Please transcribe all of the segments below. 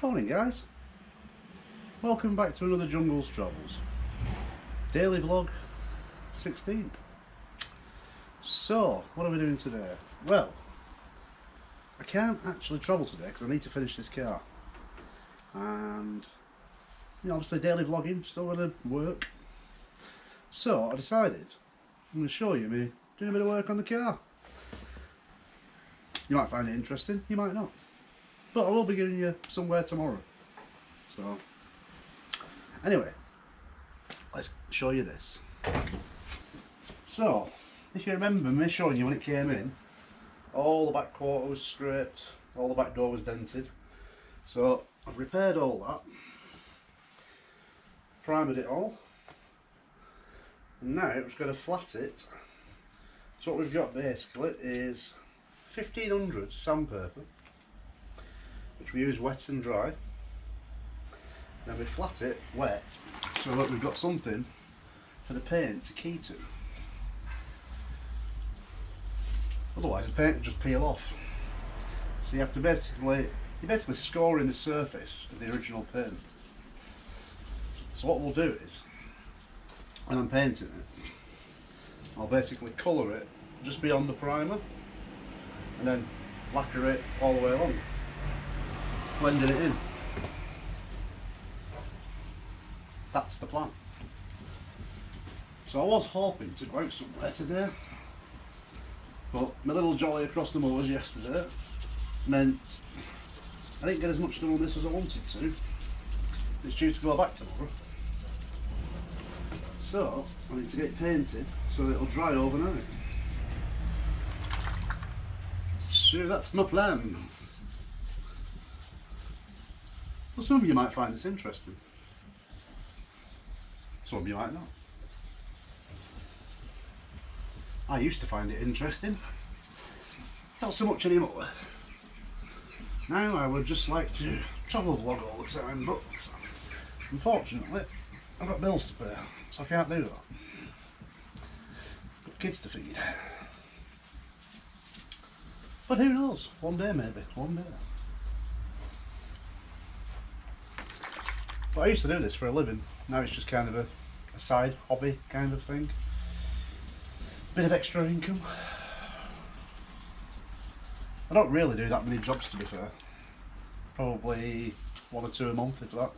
Morning guys, welcome back to another Jungles Travels daily vlog 16th. So what are we doing today? Well, I can't actually travel today because I need to finish this car, and obviously daily vlogging, still got to work. So I decided I'm going to show you me doing a bit of work on the car. You might find it interesting, you might not, but I will be giving you somewhere tomorrow. So anyway, let's show you this. So if you remember me showing you when it came in, all the back quarter was scraped, all the back door was dented. So I've repaired all that, primed it all, and now we're just going to flat it. So what we've got basically is 1500 sandpaper, which we use wet and dry. Then we flat it wet so that we've got something for the paint to key to. Otherwise the paint will just peel off. So you have to basically score in the surface of the original paint. So what we'll do is, when I'm painting it, I'll basically colour it just beyond the primer and then lacquer it all the way along, blending it in. That's the plan. So I was hoping to go out somewhere today, but my little jolly across the moors yesterday meant I didn't get as much done on this as I wanted to. It's due to go back tomorrow, so I need to get it painted so it'll dry overnight. So that's my plan. Well, some of you might find this interesting, some of you might not. I used to find it interesting, not so much anymore. Now I would just like to travel vlog all the time, but unfortunately I've got bills to pay, so I can't do that. Got kids to feed. But who knows, one day maybe, one day. But I used to do this for a living, now it's just kind of a side hobby kind of thing. Bit of extra income. I don't really do that many jobs, to be fair. Probably 1 or 2 a month, if that.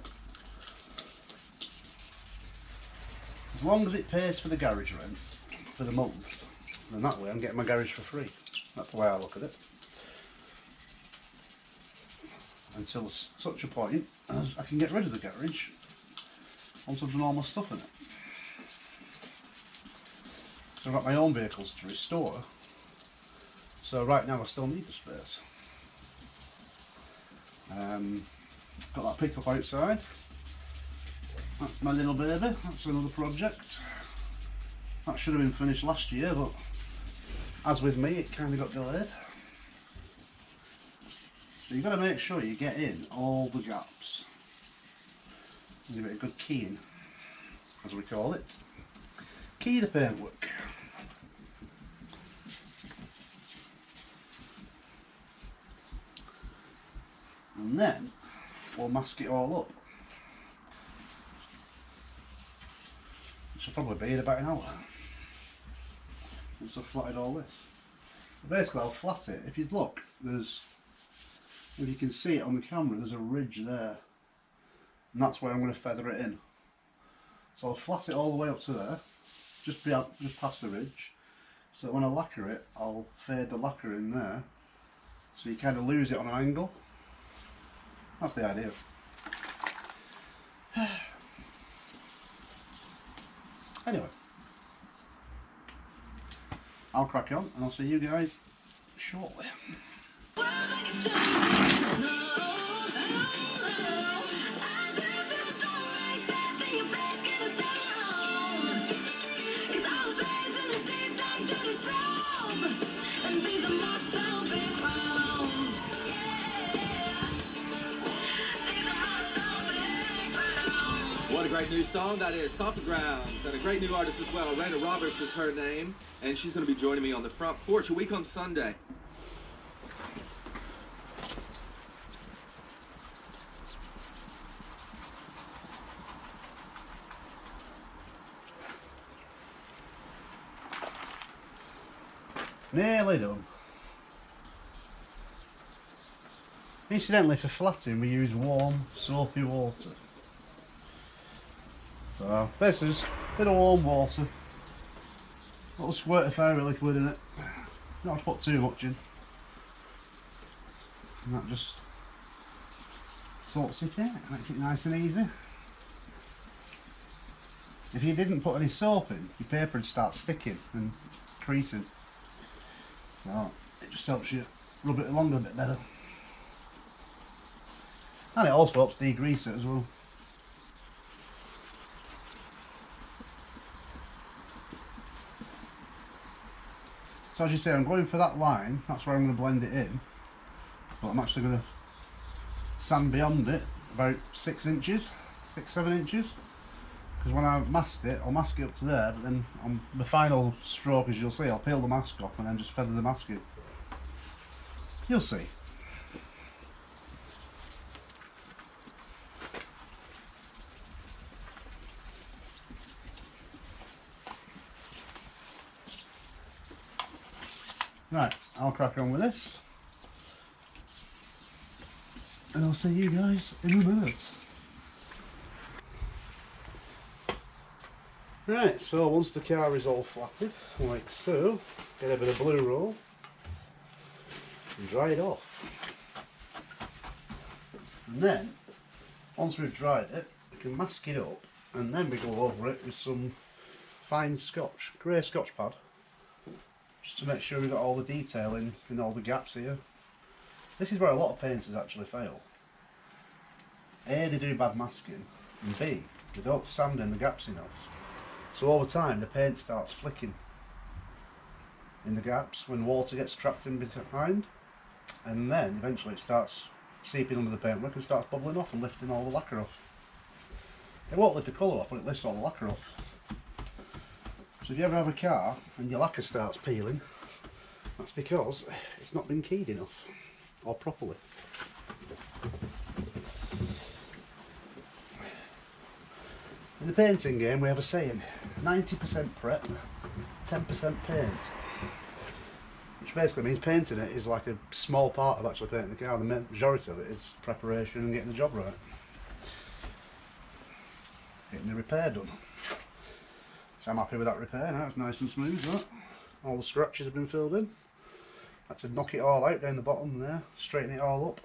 As long as it pays for the garage rent for the month, then that way I'm getting my garage for free. That's the way I look at it. Until such a point as I can get rid of the garage once I've done all my stuff in it. So I've got my own vehicles to restore, so right now I still need the space. Got that pickup outside, that's my little baby, that's another project. That should have been finished last year, but as with me it kind of got delayed. So you've got to make sure you get in all the gaps. Give it a good keying, as we call it. Key the paintwork. And then we'll mask it all up, which will probably be in about an hour once I've flatted all this. But basically I'll flat it. If you'd look, if you can see it on the camera, there's a ridge there, and that's where I'm going to feather it in. So I'll flat it all the way up to there, just past the ridge, so that when I lacquer it, I'll fade the lacquer in there, so you kind of lose it on an angle. That's the idea. Anyway, I'll crack on and I'll see you guys shortly. What a great new song that is, Stomping Grounds, and a great new artist as well. Raina Roberts is her name, and she's going to be joining me on the front porch a week on Sunday. Nearly done. Incidentally, for flatting we use warm soapy water. So basically just a bit of warm water, a little squirt of fairy liquid in it, not to put too much in, and that just sorts it out, makes it nice and easy. If you didn't put any soap in, your paper would start sticking and creasing, so it just helps you rub it along a bit better. And it also helps degrease it as well. So as you say, I'm going for that line, that's where I'm going to blend it in, but I'm actually going to sand beyond it about 6 inches, 6-7 inches, because when I mask it, I'll mask it up to there, but then on the final stroke, as you'll see, I'll peel the mask off and then just feather the mask in. You'll see. Right, I'll crack on with this, and I'll see you guys in a minute. Right, so once the car is all flatted, like so, get a bit of blue roll and dry it off. And then, once we've dried it, we can mask it up, and then we go over it with some fine scotch, grey scotch pad, just to make sure we've got all the detail in all the gaps here. This is where a lot of painters actually fail. A, they do bad masking, and B, they don't sand in the gaps enough. So over time the paint starts flicking in the gaps when water gets trapped in behind, and then eventually it starts seeping under the paintwork and starts bubbling off and lifting all the lacquer off. It won't lift the colour off, but it lifts all the lacquer off. So if you ever have a car and your lacquer starts peeling, that's because it's not been keyed enough or properly. In the painting game we have a saying, 90% prep, 10% paint. Which basically means painting it is like a small part of actually painting the car. The majority of it is preparation and getting the job right. Getting the repair done. So I'm happy with that repair now, it's nice and smooth, that. All the scratches have been filled in. Had to knock it all out down the bottom there, straighten it all up.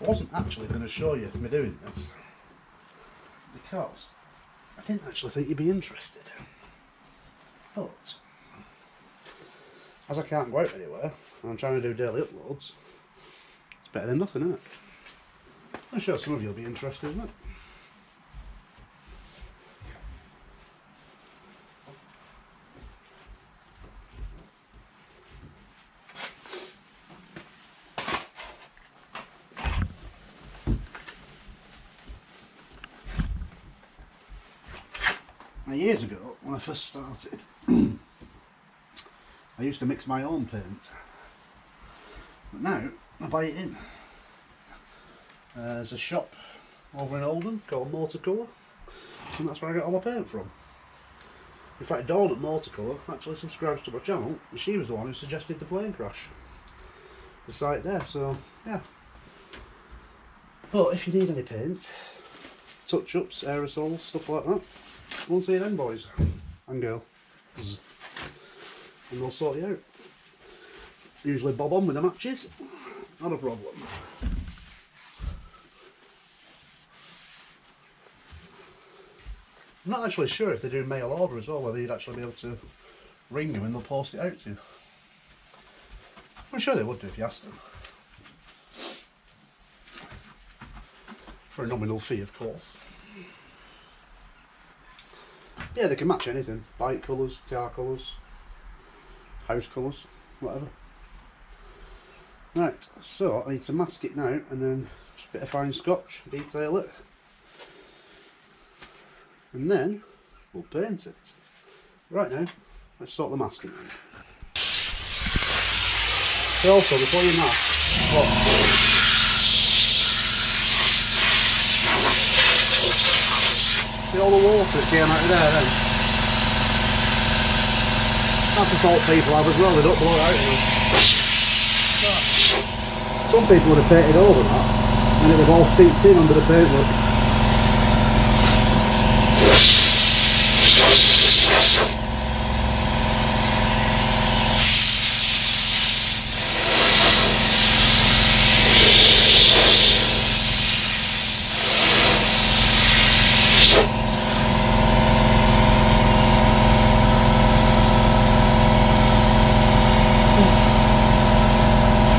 I wasn't actually going to show you me doing this, because I didn't actually think you'd be interested. But, as I can't go out anywhere, and I'm trying to do daily uploads, it's better than nothing, isn't it? I'm sure some of you will be interested in it. Now, years ago, when I first started, I used to mix my own paint, but now I buy it in. There's a shop over in Oldham called Motorcolour, and that's where I get all my paint from. In fact, Dawn at Motorcolour actually subscribes to my channel, and she was the one who suggested the plane crash, the site there, so yeah. But if you need any paint, touch-ups, aerosols, stuff like that, we'll see them boys and girls, and they'll sort you out. Usually bob on with the matches, not a problem. I'm not actually sure if they do mail order as well, whether you'd actually be able to ring them and they'll post it out to you. I'm sure they would do if you asked them. For a nominal fee, of course. Yeah, they can match anything. Bike colours, car colours, house colours, whatever. Right, so I need to mask it now and then just a bit of fine scotch, detail it. And then we'll paint it. Right now, let's sort the masking out. So also, before you mask, see all the water that came out of there then? That's the fault people have as well, they don't blow it out enough. Some people would have painted over that and it would have all seeped in under the paintwork.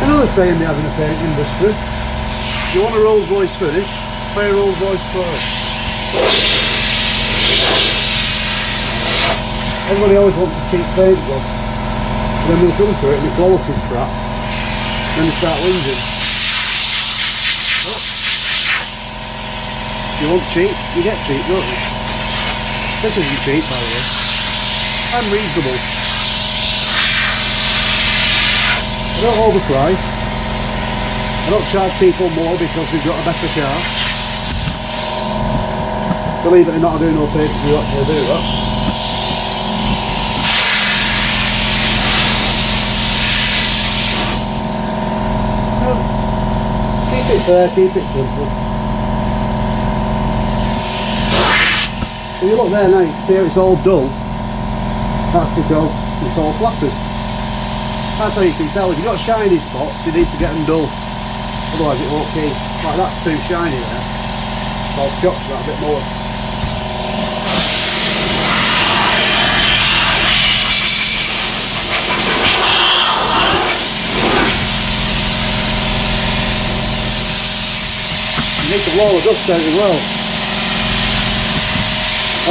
Another saying they have in the paint industry: you want a Rolls Royce finish, pay a Rolls Royce price. Everybody always wants a cheap paint job, and then they'll come to it and the quality's crap, then they start whinging. If you want cheap, you get cheap, don't you? This isn't cheap, by the way. I'm reasonable. I don't overprice. I don't charge people more because they've got a better car. Believe it or not, I do no paints if you actually do that. Keep it fair, keep it simple. If you look there now, you can see how it's all dull. That's because it's all flattered. That's how you can tell. If you've got shiny spots, you need to get them dull. Otherwise it won't keep. Like that's too shiny there. So I'll scotch that a bit more. You need to blow the dust out as well.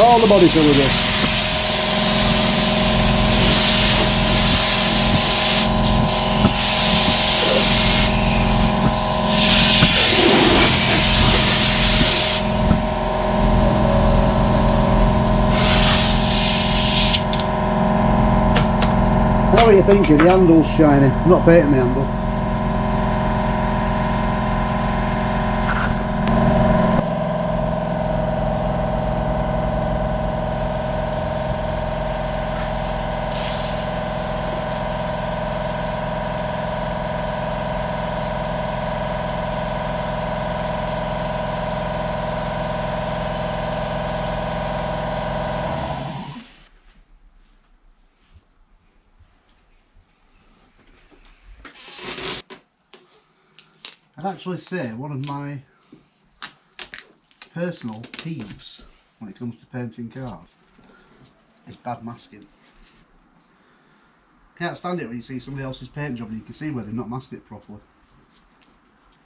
All the body full of dust. What are you thinking? The handle's shiny. I'm not painting the handle. I'd actually say one of my personal peeves when it comes to painting cars is bad masking. Can't stand it when you see somebody else's paint job and you can see where they've not masked it properly.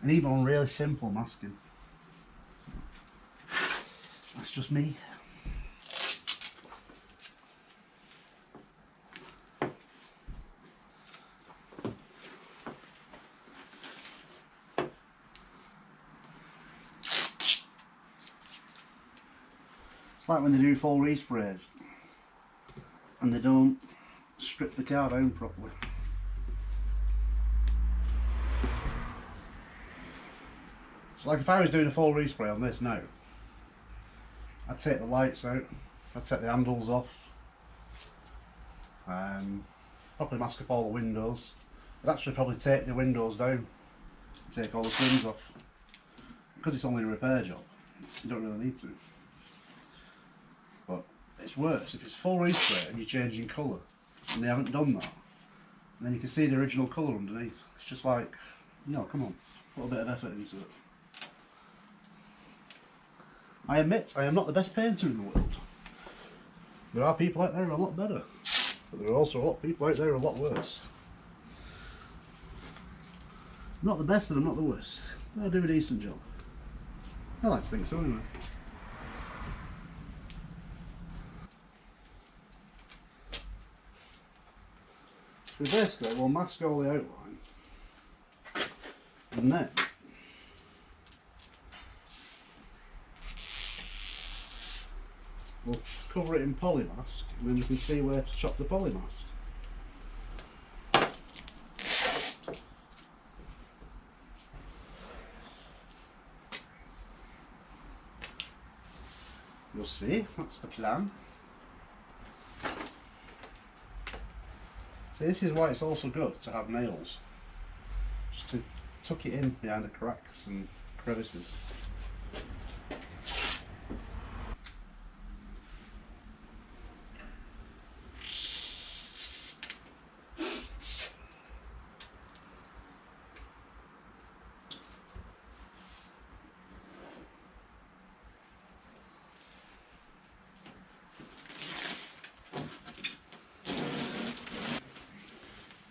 And even on really simple masking. That's just me. It's like when they do full resprays and they don't strip the car down properly. So like if I was doing a full respray on this now, I'd take the lights out, I'd take the handles off, probably mask up all the windows. I'd actually probably take the windows down, take all the trims off. Because it's only a repair job, you don't really need to. But it's worse if it's full respray and you're changing colour and they haven't done that. And then you can see the original colour underneath. It's just like, no, come on, put a bit of effort into it. I admit I am not the best painter in the world. There are people out there who are a lot better, but there are also a lot of people out there who are a lot worse. I'm not the best and I'm not the worst. I do a decent job. I like to think so anyway. So basically we'll mask all the outline and then we'll cover it in polymask and then you can see where to chop the polymask. You'll see, that's the plan. See, this is why it's also good to have nails, just to tuck it in behind the cracks and crevices.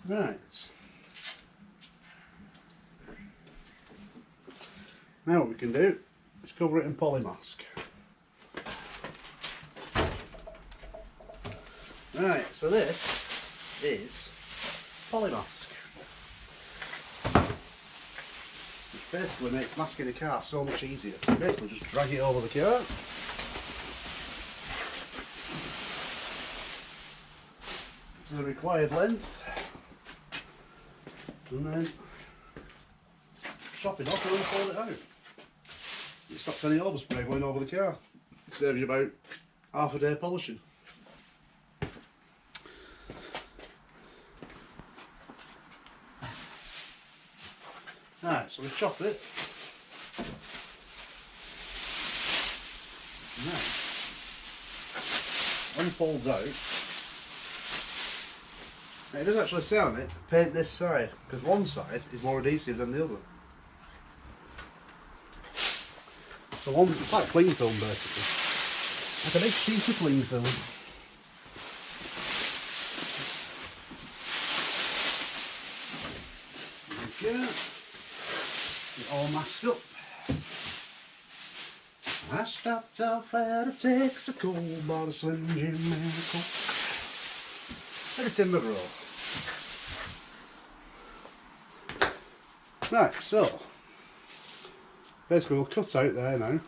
Right. Now what we can do is cover it in polymask. Right, so this is polymask, which basically makes masking a car so much easier. So basically just drag it over the car. To the required length. And then chop it off and fold it out. It stops any overspray going over the car. It saves you about half a day polishing. Right, so we chop it. And then, when it folds out, now it does actually say on it, paint this side, because one side is more adhesive than the other. So one, it's like cling film basically. Like a big sheet of cling film. There we go. It's all masked up. I stopped off at a Texaco, bought a Slim Jim and a Coke. Like a timber roll. Right, so basically we'll cut out there now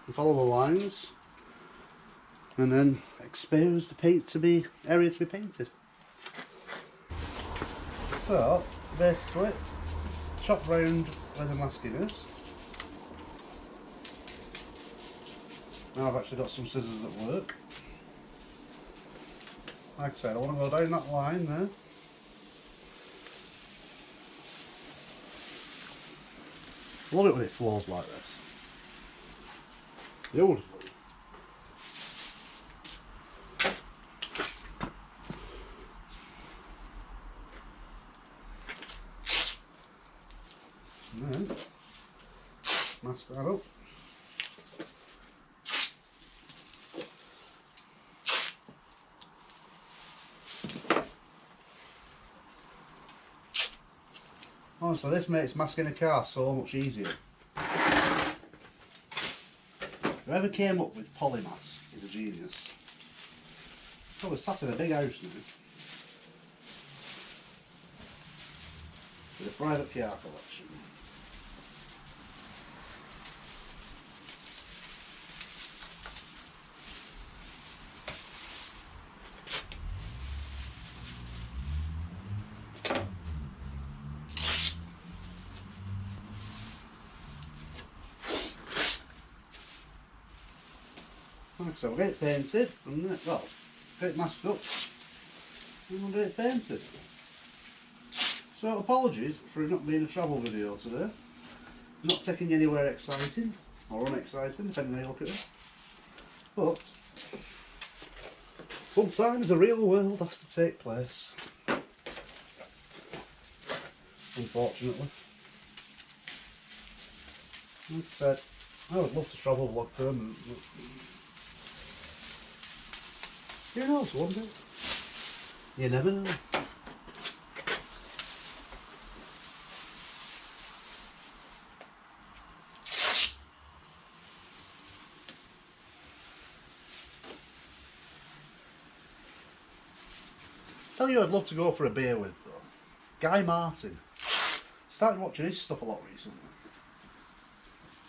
and follow the lines and then expose the paint to be area to be painted. So basically chop round where the masking is. Now I've actually got some scissors that work. Like I said, I want to go down that line there. Love it when it flows like this. Beautiful. And then mask that up. Honestly, this makes masking a car so much easier. Whoever came up with polymask is a genius. Probably sat in a big house now with a private car collection. So we'll get it painted, and then, well, get it masked up, and we'll get it painted. So apologies for it not being a travel video today. Not taking you anywhere exciting, or unexciting, depending on how you look at it. But sometimes the real world has to take place. Unfortunately. Like I said, I would love to travel vlog permanently. Who knows, one day? You never know. Tell you I'd love to go for a beer with though. Guy Martin. Started watching his stuff a lot recently.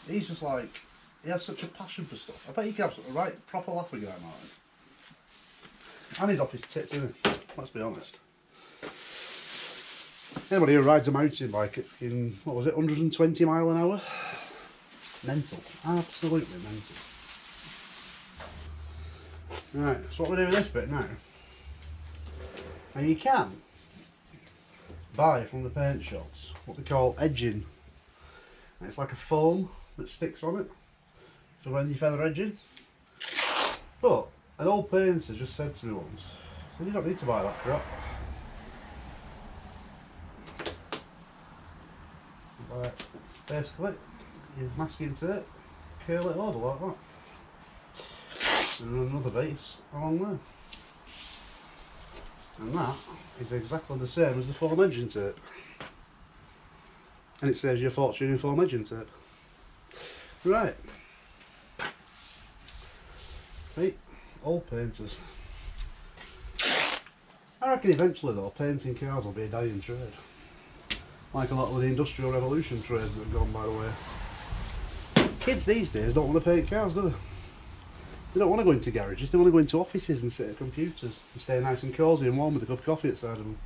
He's just like, he has such a passion for stuff. I bet he can have a right proper laugh with Guy Martin. And he's off his tits, isn't he? Let's be honest. Anybody who rides a mountain bike in, what was it, 120 mile an hour? Mental. Absolutely mental. Right, so what we do with this bit now? Now you can buy from the paint shops what they call edging. And it's like a foam that sticks on it for when you feather edging. But an old painter just said to me once, so you don't need to buy that crap. Like, basically, you masking tape, curl it over like that. And another base along there. And that is exactly the same as the foam edging tape. And it saves you a fortune in foam edging tape. Right. See, old painters. I reckon eventually though, painting cars will be a dying trade. Like a lot of the Industrial Revolution trades that have gone by the way. Kids these days don't want to paint cars, do they? They don't want to go into garages, they want to go into offices and sit at computers and stay nice and cosy and warm with a cup of coffee outside of them.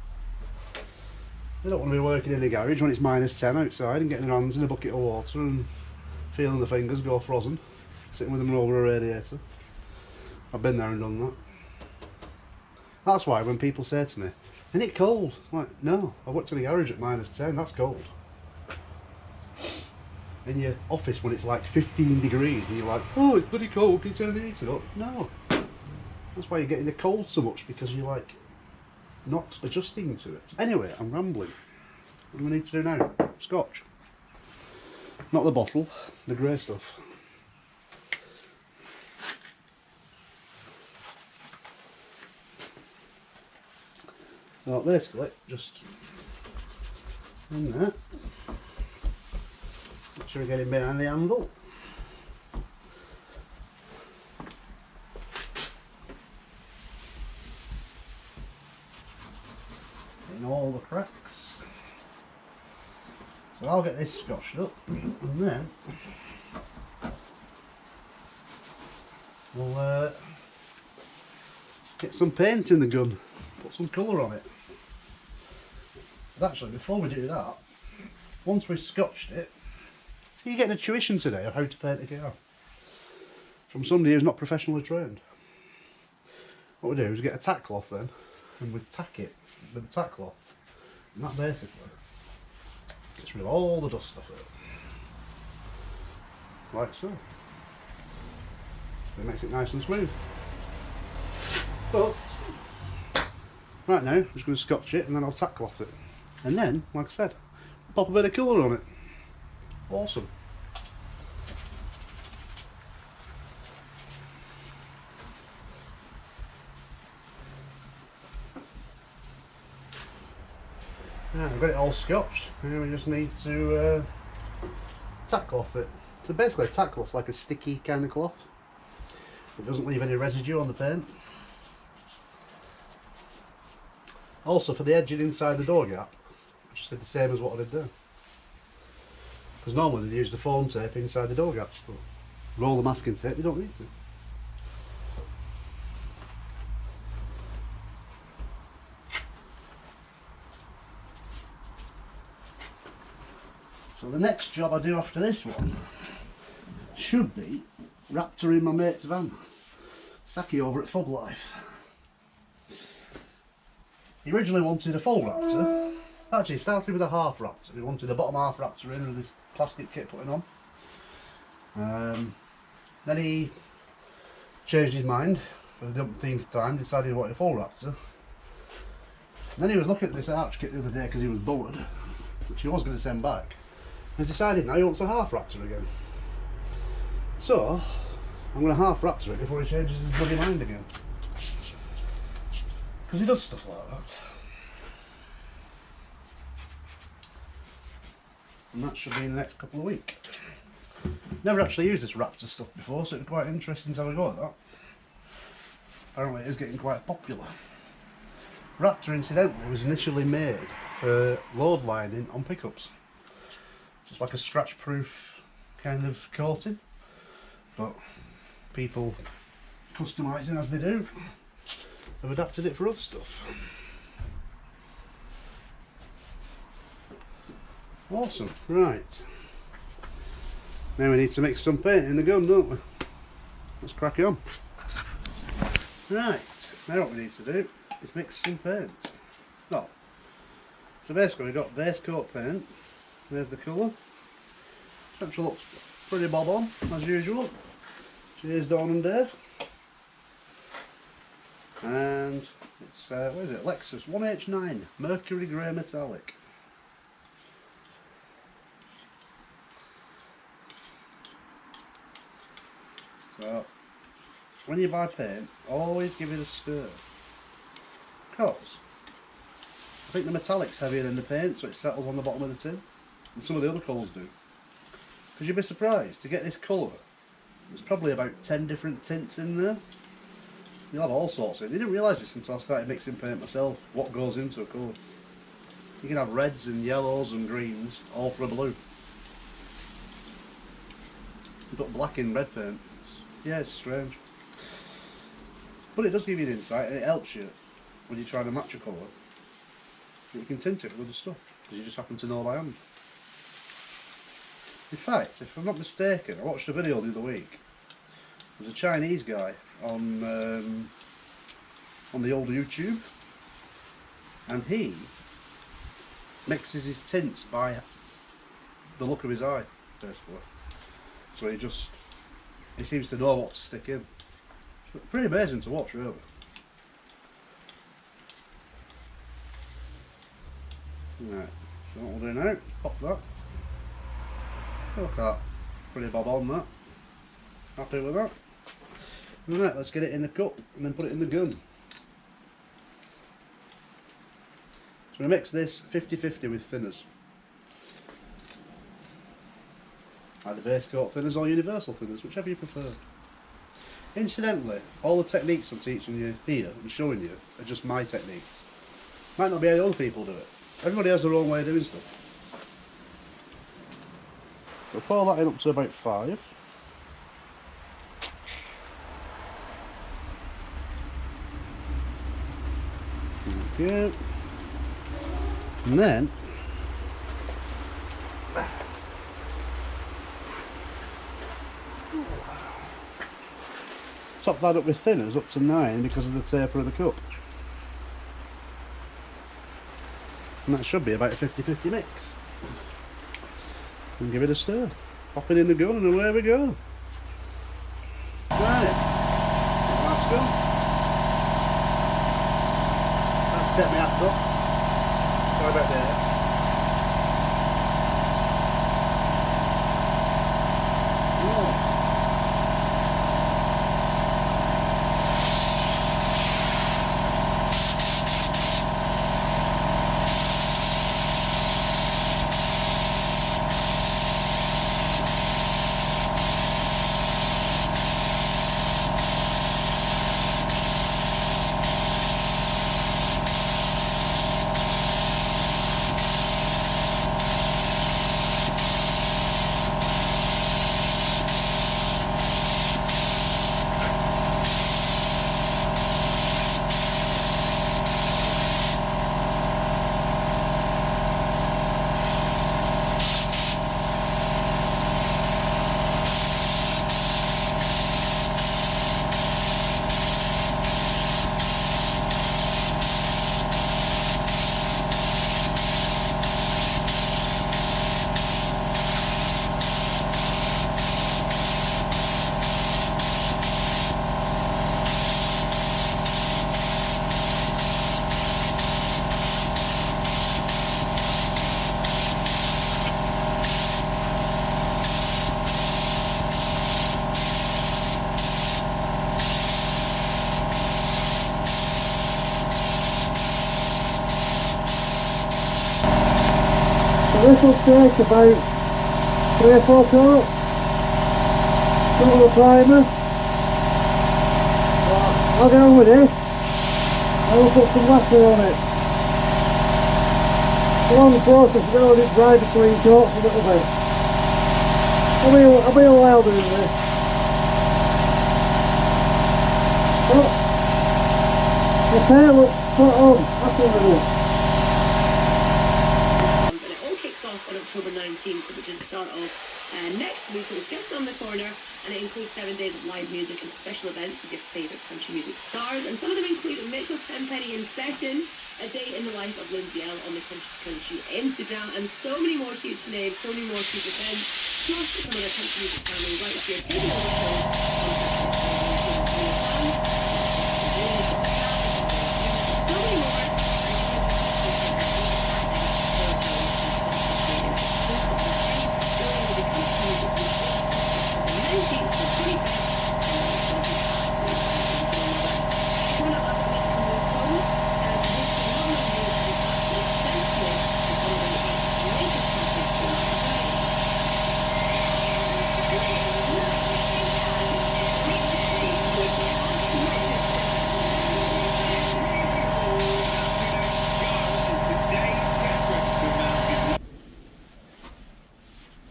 They don't want to be working in a garage when it's -10 outside and getting their hands in a bucket of water and feeling the fingers go frozen, sitting with them over a radiator. I've been there and done that. That's why when people say to me, "Isn't it cold?" I'm like, no, I worked in a garage at -10, that's cold. In your office when it's like 15 degrees and you're like, "Oh, it's bloody cold, can you turn the heater up?" No. That's why you're getting the cold so much, because you're like not adjusting to it. Anyway, I'm rambling. What do we need to do now? Scotch. Not the bottle, the grey stuff. So basically, just in there. Make sure we get it behind the handle. In all the cracks. So I'll get this scotched up and then we'll get some paint in the gun, put some colour on it. But actually, before we do that, once we've scotched it, so you're getting a tuition today of how to paint a car from somebody who's not professionally trained. What we do is get a tack cloth then, and we tack it with the tack cloth, and that basically gets rid of all the dust off it, like so. So it makes it nice and smooth. But right now, I'm just going to scotch it and then I'll tack cloth it, and then, like I said, pop a bit of colour on it. Awesome. Right, I've got it all scotched. Now we just need to tack cloth it. So basically a tack cloth's like a sticky kind of cloth. It doesn't leave any residue on the paint. Also for the edging inside the door gap, I just did the same as what I did there. Because normally they use the foam tape inside the door gaps, but roll the masking tape, you don't need to. So the next job I do after this one should be raptoring my mate's van, Saki over at Fub Life. He originally wanted a full Raptor. Actually, he started with a half Raptor. He wanted a bottom half Raptor in with this plastic kit putting on. Then he changed his mind for the umpteenth time, decided he wanted a full Raptor. And then he was looking at this arch kit the other day because he was bored, which he was going to send back. And he decided now he wants a half Raptor again. So, I'm going to half Raptor it before he changes his bloody mind again. Because he does stuff like that. And that should be in the next couple of weeks. Never actually used this Raptor stuff before, so it was quite interesting to have a go at that. Apparently it is getting quite popular. Raptor, incidentally, was initially made for load lining on pickups. Just like a scratch-proof kind of coating. But people customising as they do have adapted it for other stuff. Awesome, right. Now we need to mix some paint in the gun, don't we? Let's crack it on. Right, now what we need to do is mix some paint. Well, So basically we've got base coat paint, there's the colour. Actually looks pretty bob on, as usual. Cheers Dawn and Dave. And it's, what is it, Lexus 1H9 Mercury Grey Metallic. So, when you buy paint, always give it a stir. Because I think the metallic's heavier than the paint, so it settles on the bottom of the tin. And some of the other colours do. Because you'd be surprised, to get this colour, there's probably about 10 different tints in there. You'll have all sorts of it. I didn't realise this until I started mixing paint myself, what goes into a colour. You can have reds and yellows and greens, all for a blue. You put black in red paint. Yeah, it's strange. But it does give you an insight, and it helps you when you're trying to match a colour. You can tint it with other stuff, because you just happen to know by hand. In fact, if I'm not mistaken, I watched a video the other week. There's a Chinese guy on the old YouTube, and he mixes his tints by the look of his eye, basically. So he seems to know what to stick in. It's pretty amazing to watch, really. Right, so what we'll do now, pop that. Look at that, pretty bob on that. Happy with that? Right, let's get it in the cup and then put it in the gun. So we mix this 50-50 with thinners. Either base coat thinners or universal thinners, whichever you prefer. Incidentally, all the techniques I'm teaching you here and showing you are just my techniques. Might not be how other people do it. Everybody has their own way of doing stuff. So pour that in up to about 5. Okay. And then top that up with thinners up to 9 because of the taper of the cup. And that should be about a 50-50 mix. And give it a stir. Pop it in the gun and away we go. Right. Let's go. Let's take my hat off. Sorry about that. This will take about 3 or 4 coats. Double the primer. I'll go with this. I will put some lacquer on it. It's a long process, I'm going to let it dry between coats a little bit. I'll be a while doing this. But the paint looks spot on. Happy with it. But it all kicks off on October 19th, which is the start of next week. So it's just on the corner, and it includes 7 days of live music and special events with your favourite country music stars. And some of them include Mitchell Tenpenny in session, a day in the life of Lindsay L on the Country Instagram, and so many more huge names, so many more huge events, plus some of the country music family right here taking over so many more.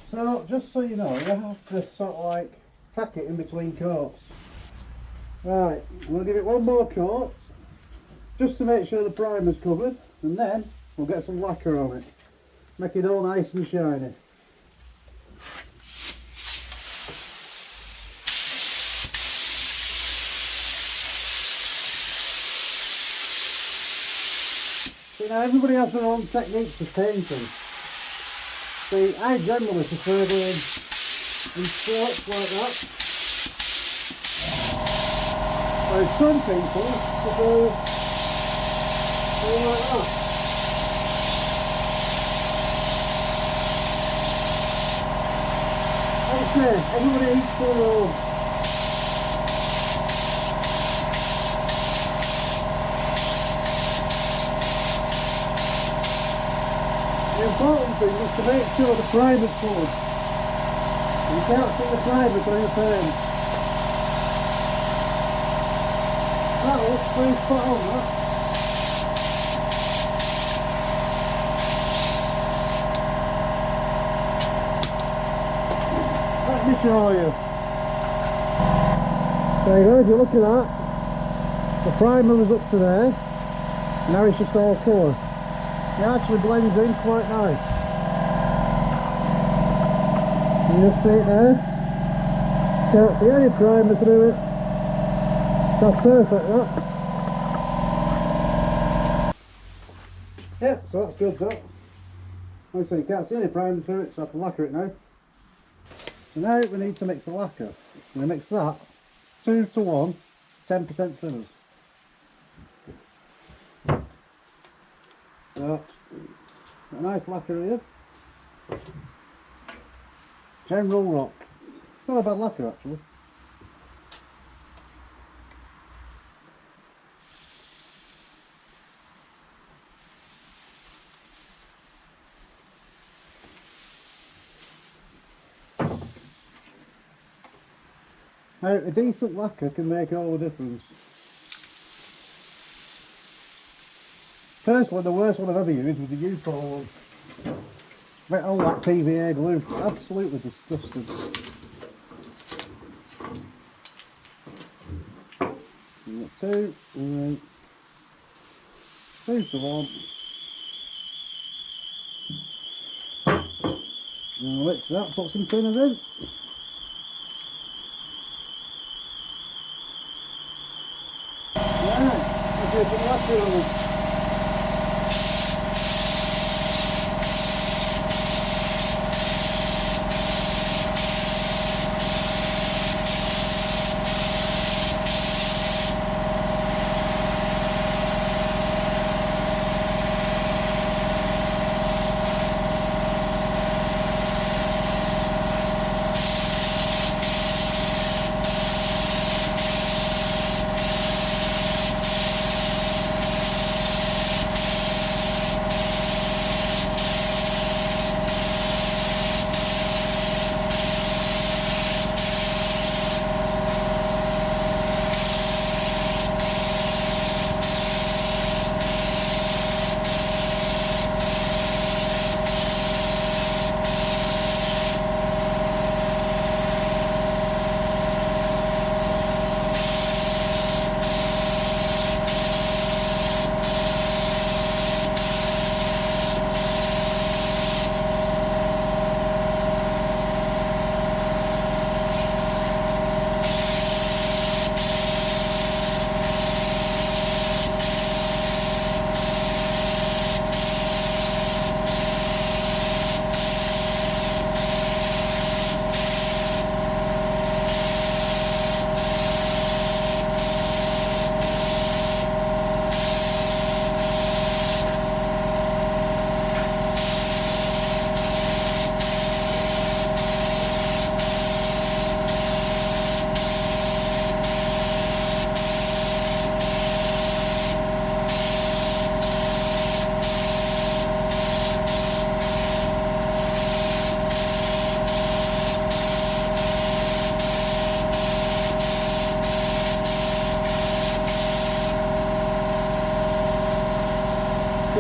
So, just so you know, you have to sort of like tack it in between coats. Right, I'm going to give it one more coat, just to make sure the primer's covered, and then we'll get some lacquer on it. Make it all nice and shiny. See, now everybody has their own techniques of painting. See, I generally prefer doing in strokes like that. Whereas some people prefer doing like that. Like I said, everybody eats their own. The important thing is to make sure the primer's covered. You can't see the primer through the paint. That looks pretty spot on, that. Let me show you. There you go, if you look at that, the primer was up to there, now it's just all colour. It actually blends in quite nice. You just see it there. Can't see any primer through it. That's perfect, that. Yep, so that's good, that. Like I say, you can't see any primer through it, so I can lacquer it now. So now we need to mix the lacquer. We're going to mix that 2 to 1, 10% thinners. So, a nice lacquer here. General Rock. It's not a bad lacquer actually. Now, a decent lacquer can make all the difference. Personally, the worst one I've ever used was the U-Pro one. Right, all that PVA glue. Absolutely disgusting. And got 2, and then 2 to 1. And mix that, put some thinners in. Right, let's do some lacquer on it.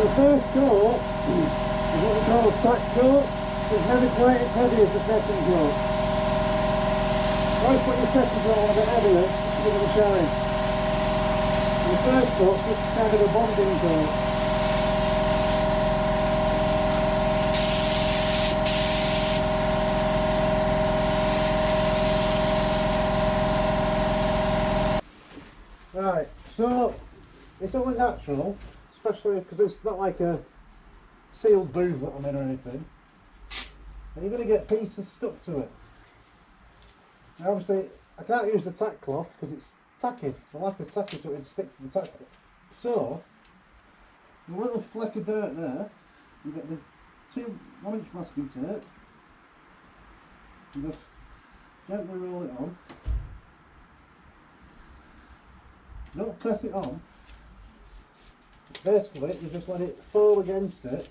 the first coat is what we call a tack coat. It's never quite as heavy as the second coat. Always put your second coat on a bit heavier to give it a shine. And the first coat's just kind of a bonding coat. Right, so it's only natural, especially because it's not like a sealed booth that I'm in or anything, and you're going to get pieces stuck to it. Now obviously I can't use the tack cloth because it's tacky, the lack of tacky so it would stick to the tack. So the little fleck of dirt there, you get the 2 1-inch masking tape, you just gently roll it on. Don't press it on. Basically, you just let it fall against it.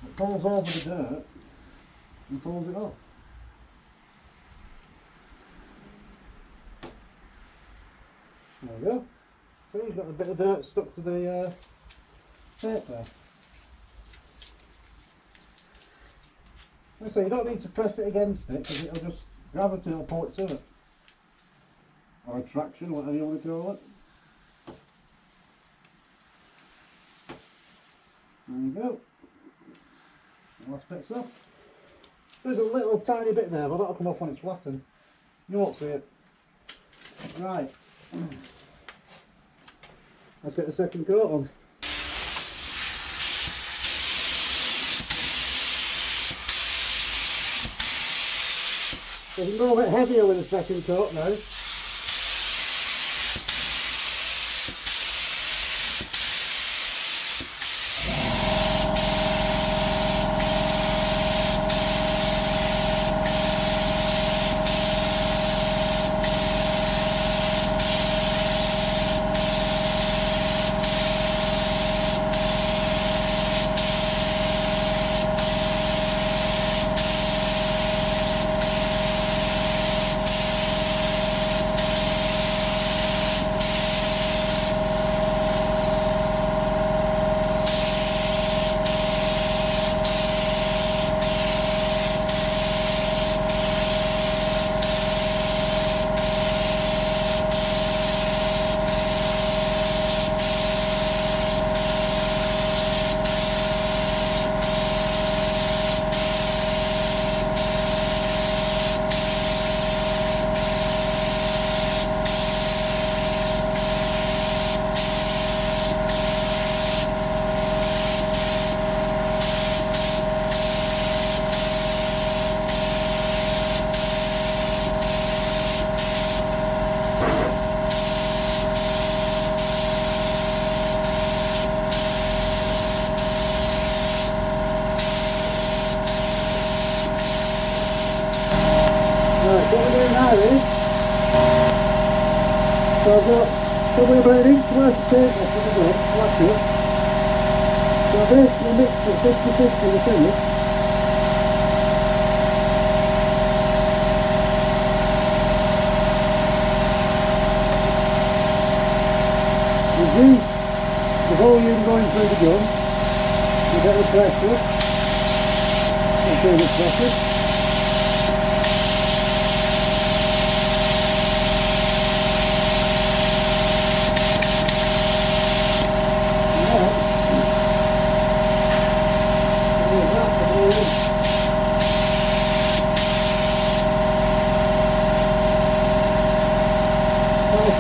It pulls over the dirt and pulls it off. There we go. So you've got a bit of dirt stuck to the tape there. Like I say, you don't need to press it against it because it'll just, gravity will pull it to it. Or attraction, whatever you want to call it. There you go. The last bit's off. There's a little tiny bit there, but that'll come off when it's flattened. You won't see it. Right. Let's get the second coat on. So you can go a bit heavier with the second coat now. What we're doing now is, so I've got probably about an inch worth of tape left in the gun, like it. So I basically mixed it 50-50 with finish. Reduce the volume going through the gun, you get the pressure, and feel the pressure.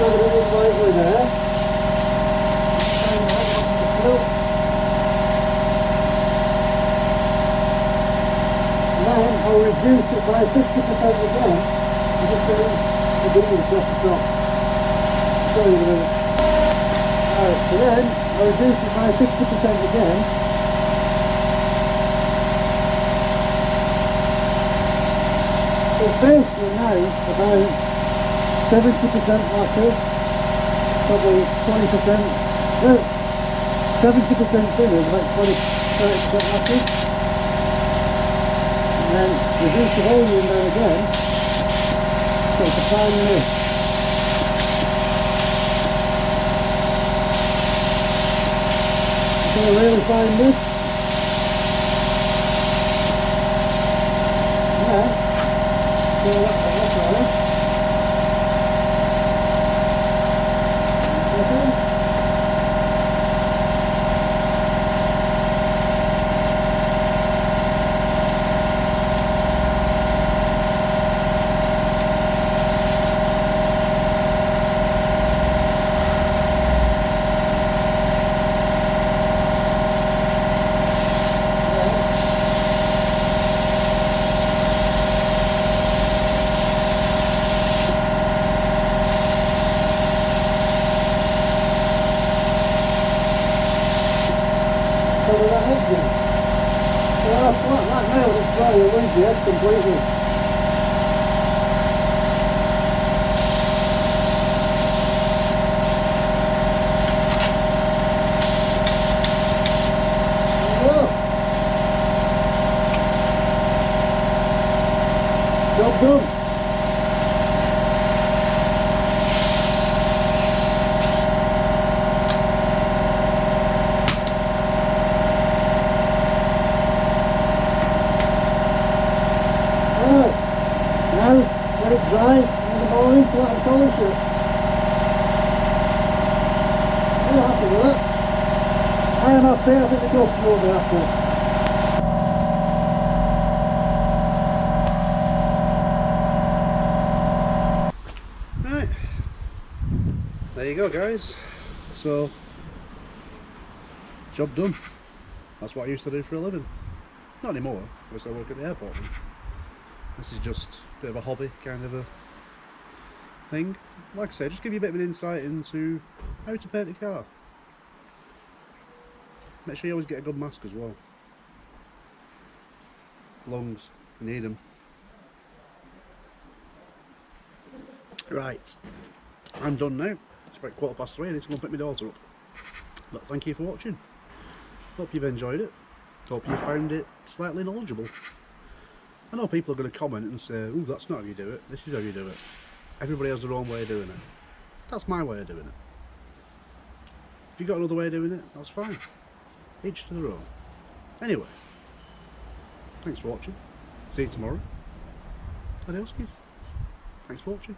Lightly there. Then I'll reduce it by 50% again. I'm just going to do this off the top. Show you in a minute. Alright, so then I'll reduce it by 50% again. So it's basically now about 70% lacquer. Probably 20%, no, 70% thinner, about 30% lacquer. And then reduce the volume down again, so it's a fine mist. Can I really find this? Yeah. So that's all right. Cover that edge in. Well, flat that now, it's dry, you'll lose the edge completely. Job done. Right, now let it dry in the morning, flat and polish it. You're happy with that? I am happy, I think the customer will be happy. Right, there you go guys, so job done. That's what I used to do for a living. Not anymore, because I work at the airport. This is just a bit of a hobby kind of a thing. Like I say, just give you a bit of an insight into how to paint a car. Make sure you always get a good mask as well. Lungs, you need them. Right, I'm done now. It's about 3:15. I need to go and pick my daughter up. But thank you for watching. Hope you've enjoyed it. Hope you found it slightly knowledgeable. I know people are going to comment and say, "Ooh, that's not how you do it, this is how you do it." Everybody has their own way of doing it. That's my way of doing it. If you've got another way of doing it, that's fine. Each to their own. Anyway, thanks for watching. See you tomorrow. Adios, kids. Thanks for watching.